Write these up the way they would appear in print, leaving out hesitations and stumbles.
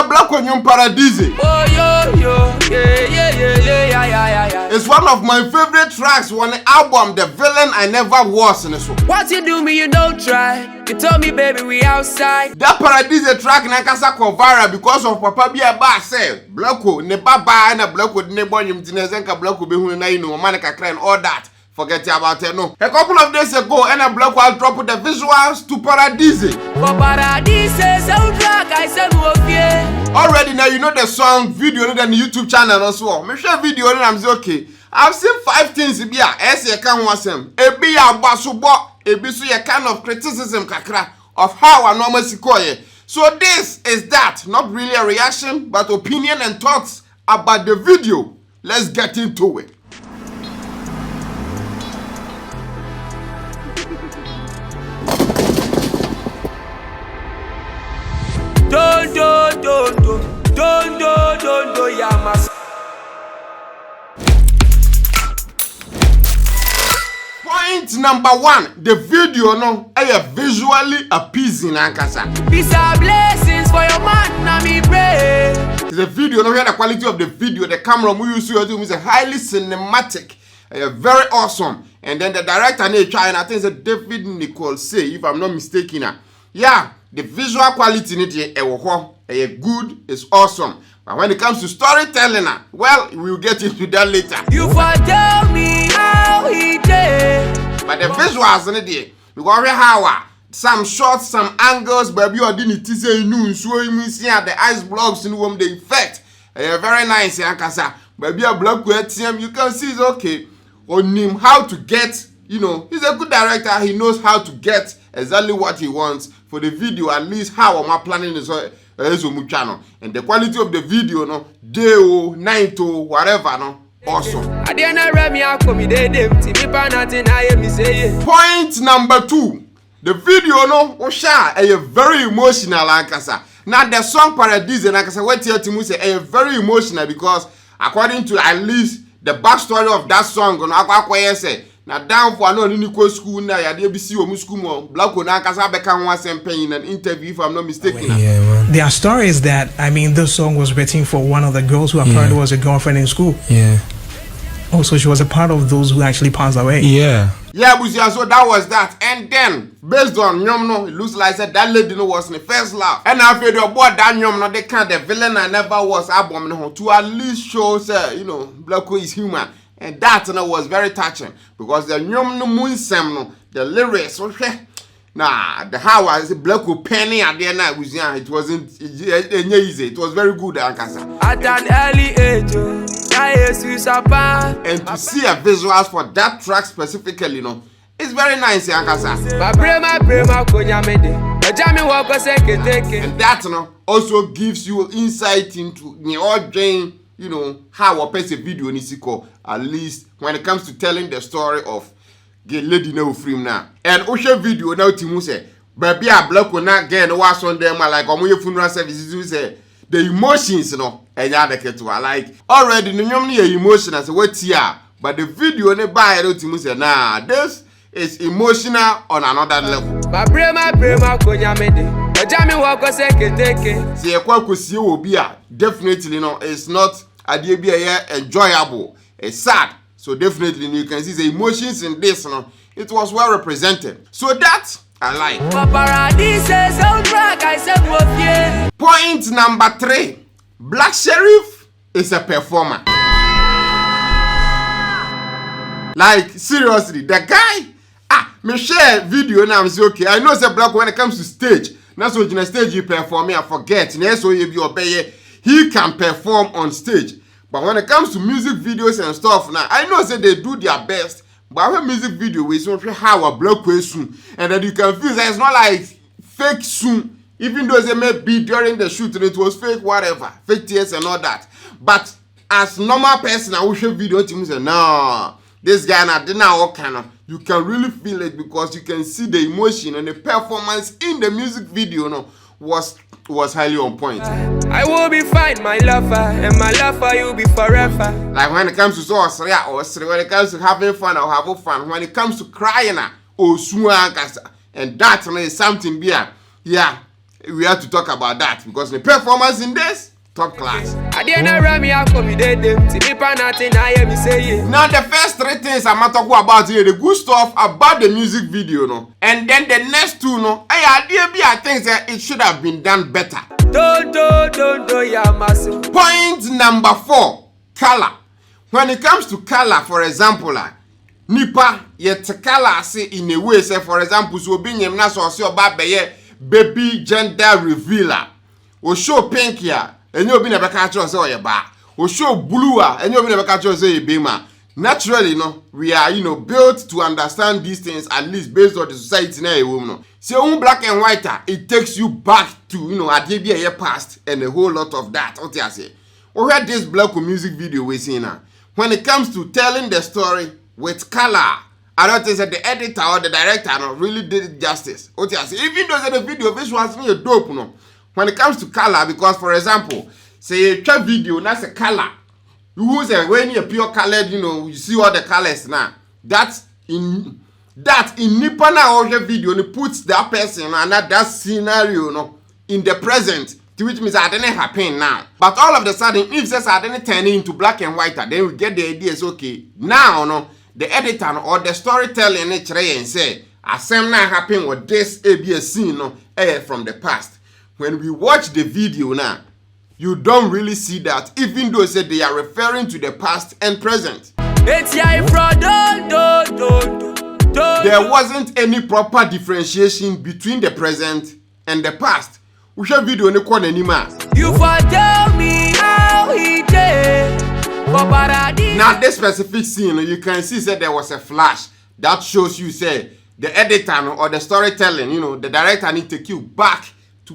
Black Onion Paradise. Oh yo, yeah. It's one of my favorite tracks on the album, The Villain I Never Was in this one. What you do me, you don't try. You told me, baby, we outside. That Paradise track na kasa ko viral because of Papa Bia ba say Blacko ne baba na Blacko ne bonyum tinezenka Blacko be hu na you know man kakra and all that. Forget about it, no. A couple of days ago, and a Black will drop the visuals to Paradise. For Paradise, soundtrack, I said, okay. Already now, you know the song, video, on the YouTube channel as well. Me share video, and I'm okay. I've seen 5 things here. As you can watch them. A be a basubo, a be so a kind of criticism, kakra, of how I normally see. So this is that, not really a reaction, but opinion and thoughts about the video. Let's get into it. Don't, yamas. Point number 1, the video no is visually appeasing ankasa. Peace and blessings for your man, na me pray. The video no, here the quality of the video, the camera we use is a highly cinematic, very awesome. And then the director and I think it's David Nicole say, if I'm not mistaken. Yeah, the visual quality in it good, is awesome. But when it comes to storytelling, well, we'll get into that later. You for tell me how he did. But the visuals in it, because we have some shots, some angles, baby, or didn't it say noon, so you see the ice blocks in the effect. Very nice, Yankasa. Baby, a block with him, you can see it's okay. On him, how to get, you know, he's a good director, he knows how to get exactly what he wants for the video, at least how am I planning this channel. And the quality of the video, no, day or night or whatever, no, awesome. Point number 2, the video, no, a very emotional, ankasa. Now the song Paradise, and ankasa, what here to say, a very emotional because according to at least the backstory of that song, no, say. Now down for no unique school now, ya dey see omu school mo Black na kasa beka ho asempany in an interview if I'm not mistaken. Yeah, their story is that this song was written for one of the girls who apparently was a girlfriend in school. Yeah. Oh, so she was a part of those who actually passed away. Yeah. Yeah, Busia, so that was that. And then, based on Nyomno, it looks like that lady was in the first love. And after the boy that Nyomno, they can't, the villain I never was album to at least show, you know, Black is human. And that was very touching because the Nyomno Moon the lyrics, okay. Nah, the how was Black penny at the end it wasn't easy. It was very good, Ankasa. At an early age, and to see a visuals for that track specifically, you know, it's very nice, Ankasa. And that, you know, also gives you insight into the odd you know, how a person video needs to go, at least when it comes to telling the story of the lady no frame now. And Osha video now Timu say, baby a Black will not get no was on them like on funeral services say the emotions, you know, and ya like already no emotion as what here, but the video ne buy Timu say, nah, this is emotional on another level. See, definitely, you know, it's not enjoyable. It's sad. So definitely, you can see the emotions in this, you know, it was well represented. So that I like. Point number 3, Black Sherif is a performer. Like seriously, the guy. Me share video now. I'm say okay. I know say Black when it comes to stage. That's what in a stage you perform. I forget. So you be obey. He can perform on stage. But when it comes to music videos and stuff, now I know say they do their best. But when music video we so how a Black way soon, and then you can feel that it's not like fake soon. Even though they may be during the shoot and it was fake whatever, fake tears and all that. But as normal person, I will show video to me say no. This guy now did not all kind of. You can really feel it because you can see the emotion and the performance in the music video. No, was highly on point. I will be fine, my lover, and my lover you'll be forever. Like when it comes to when it comes to having fun or having fun, when it comes to crying, and that is something there. Yeah, we have to talk about that because the performance in this top class. I didn't run me accommodate them. To me, nothing I hear me say. Now the first 3 things I'm talking about here, the good stuff about the music video, no, and then the next 2, no, I think that it should have been done better. Don't, yeah, massive. Point number 4, color. When it comes to color, for example, nipa yet color say in a way, say for example, so being him na so baby gender revealer, or show pink here. And you'll be never catch us or your bar. Or show blue, and you'll be never catch us a bema. Naturally, no, we are, built to understand these things, at least based on the society now. So, black and white, it takes you back to, a year past and a whole lot of that. What I say? We had this black music video we see now. When it comes to telling the story with color, I don't think that the editor or the director really did it justice. What I say? Even though the video visuals me a dope, no. When it comes to color, because for example, say a video, that's a color. You say when you're pure colored, you see all the colors now. That's in Nipana or video, and it puts that person and that scenario, in the present, to which means I didn't happen now. But all of a sudden, if says I didn't turn into black and white, then we get the idea. It's okay. Now, the editor or the storytelling and say, as same now happen with this ABS scene, from the past. When we watch the video now, you don't really see that, even though say they are referring to the past and present. There wasn't any proper differentiation between the present and the past. We shall video ni kwa anymore. You for tell me how he did. Now this specific scene, you can see that there was a flash that shows you say the editor or the storytelling, the director need to take you back to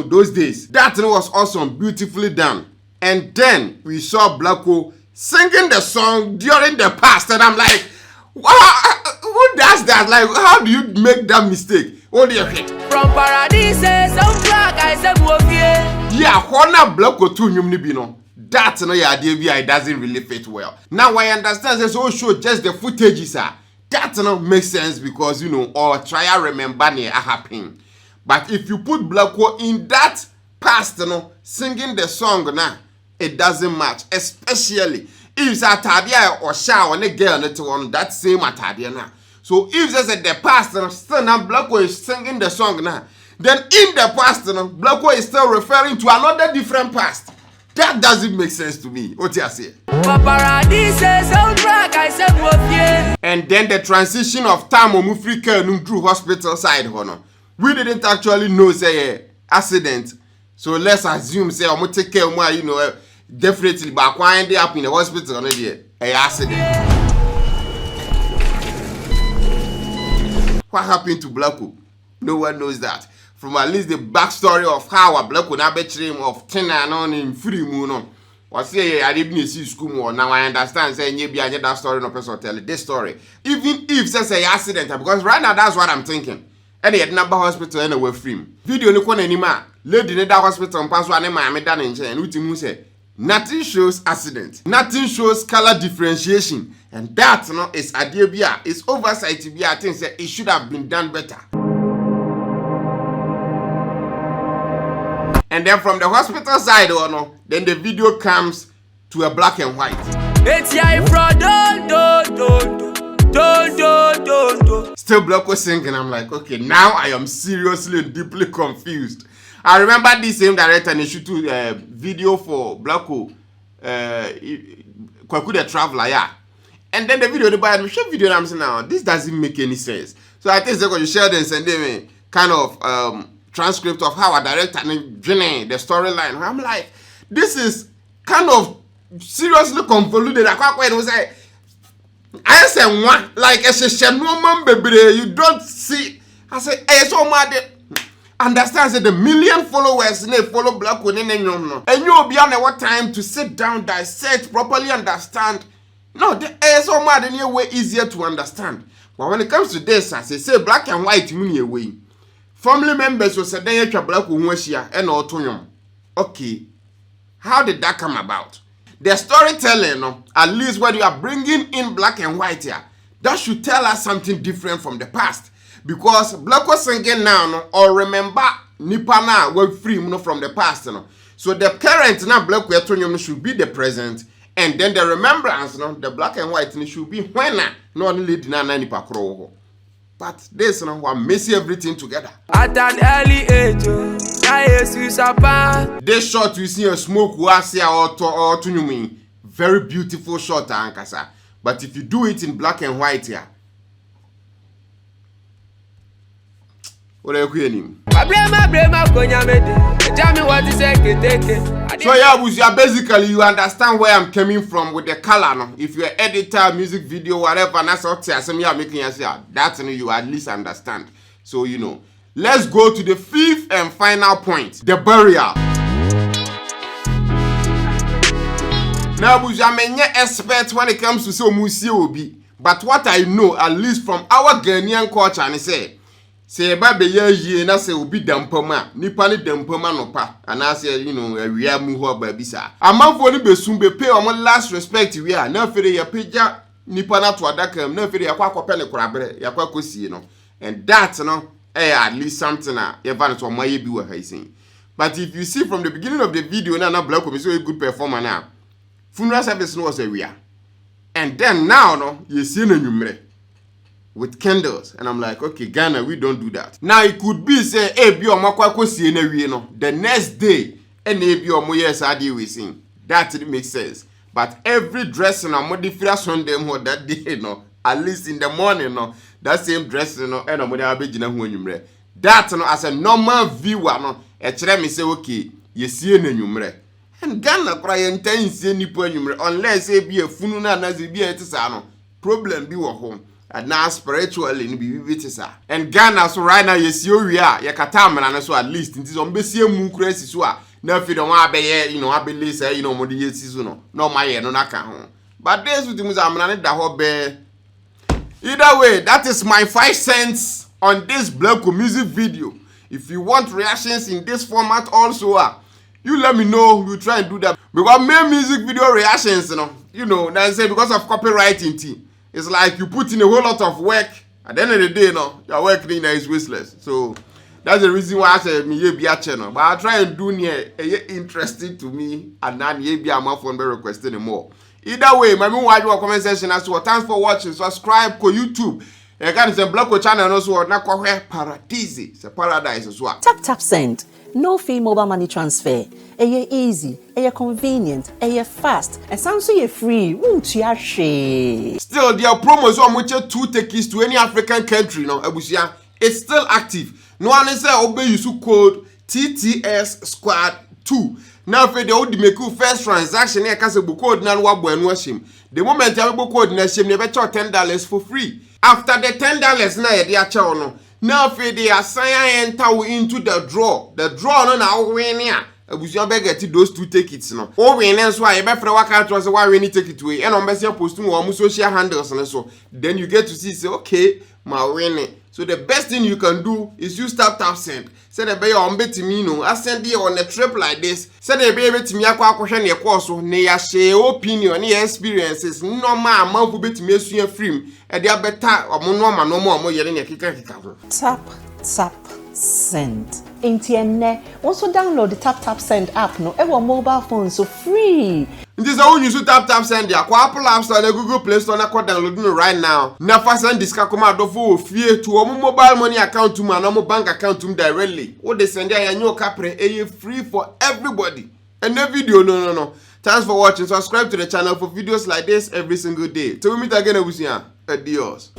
those days. That was awesome, beautifully done. And then we saw Blacko singing the song during the past, and I'm like, wow, who does that? Like, how do you make that mistake? What do you think? From Paradise, soundtrack, I said, yeah, Hona Blacko too, that's no idea, it doesn't really fit well. Now I understand this whole show, just the footage is that no makes sense because or try to remember near happening. But if you put Blacko in that past, singing the song now, it doesn't match. Especially if it's Atadia or Sha or a girl on that same Atadia now. So if there's the past, still now Blacko is singing the song now. Then in the past, Blacko is still referring to another different past. That doesn't make sense to me. What you say? And then the transition of Tamo Mufrika Nundru hospital side, we didn't actually know say accident, so let's assume say I'm take care more, definitely. But why end up in the hospital already? A accident. What happened to Blacko? No one knows that. From at least the backstory of how a Blacko now betray him of 10 and on in free moon. Or say I didn't see school more. Now I understand say maybe I get that story no person tell this story. Even if says a accident, because right now that's what I'm thinking. And the number hospital anyway free. Video no one anymore. Lady in that hospital and pass one name I made that in chain. Who say nothing shows accident. Nothing shows color differentiation. And that is idea. It's oversight to be. I think say it should have been done better. And then from the hospital side then the video comes to a black and white. It's Still Blacko singing. I'm like, okay, now I am seriously and deeply confused. I remember this same director and he shoot a video for Blacko, Kwaku the Traveler, yeah. And then the video, the show video, I'm saying now, this doesn't make any sense. So I think they're going to share this and send them kind of transcript of how a director and the storyline. I'm like, this is kind of seriously convoluted. I was like, I said one like a woman baby, you don't see. I said, hey, so mad. Understand that the million followers they follow Blacko and you'll be on what time to sit down, dissect, properly understand. No, the so mad in a way easier to understand. But when it comes to this, I say black and white money away. Family members will say they Blacko Washia and Autonyum. Okay, how did that come about? The storytelling, at least when you are bringing in black and white here, that should tell us something different from the past. Because Blacko singing now, or remember nipa na we free from the past no. So the current na black wetonyo should be the present, and then the remembrance no, the black and white should be when no only lead na nipa kro. But this no one messy everything together. At an early age, this shot we see a smoke wasia or to very beautiful shot ankasa. But if you do it in black and white here, what are you doing? So yeah, basically you understand where I'm coming from with the color. No? If you're an editor, music video, whatever, and that's what you are making yourself, that's you at least understand. So you know, let's go to the 5th and final point: the burial. Now, I'm an expert when it comes to so musi obi, but what I know, at least from our Ghanaian culture, and say baby ye na say obi dampoma nipa ne dampoma no pa and I say you know awia mu ho ba bisa amanfo ni besum be pay omo last respect we are na fere ya peja nipa na to adaka na fere ya kwa akopɛ ne korabre ya kwa kosie no, and that no at least something you want to omo bi wa haisin. But if you see from the beginning of the video na black come so a good performer now, funeral service no was awia, and then now no you see na nwumre with candles, and I'm like, okay, Ghana, we don't do that. Now it could be say, hey, bi omakwa kosi na wie no. The next day, and bi omo yes adi we sing. That it makes sense. But every dressing on modify Sunday mo that day no, at least in the morning no, that same dressing no, and omo dey abegina ho anwumre. That no as a normal viewer no, e kire me say okay, ye sie na anwumre. And Ghana kra ye ntan sie nipo anwumre unless e bi afunu na na ze bi etisa no. Problem bi wo home. And now spiritually in be and Ghana so right now you see we are ya katamana so at least nti so mbesi emu kresi so a na fi don abeye you know abele say you know mo dey season no my no naka ho. But this with muza amana ne da ho be. Either way, that is my 5 cents on this black music video. If you want reactions in this format also you let me know, we'll try and do that. Because main music video reactions you know now say because of copywriting thing. It's like you put in a whole lot of work. At the end of the day, your work is wasteless. So that's the reason why I said me be a channel. But I try and do near interesting to me, and then be a more phone requesting more. Either way, my watch your comment section as well. Thanks for watching. Subscribe to YouTube. You can say block channel also na kwa paradise. It's a paradise as well. Tap send. No fee mobile money transfer. Easy, convenient, fast, and sounds so free. Still, their promos so much 2 tickets to any African country Abusia. It's still active. No one say obey you code TTS Squad 2. Now for the old make first transaction here can say code na wabo and washim. The moment you have code na shim never charge $10 for free. After the $10 na ye dia cha no. Now for the assign enter into the draw. The draw no na win here. Abusia be get those 2 tickets no. O win so I be free waka to say why we need ticket we. And on be post on social handles and so. Then you get to see say okay, my win. So the best thing you can do is use tap send. Say the be on betimi no. I send you on a trip like this. Say the be betimi akwa akwhwe ne course ne ya share opinion ne experiences normal amount for betimi asua free. E dey better omo normal yere ne kika. Tap send. Intienne also download the tap send app no ever mobile phone so free. This is how you use tap send ya kwa Apple App Store and Google Play Store na kwa download no right now. Na fa send this come out for fie to omo mobile money account to man omo bank account to directly. What they send ya nyo kapre free for everybody. And the video no. Thanks for watching. Subscribe to the channel for videos like this every single day. Till we meet again, adios.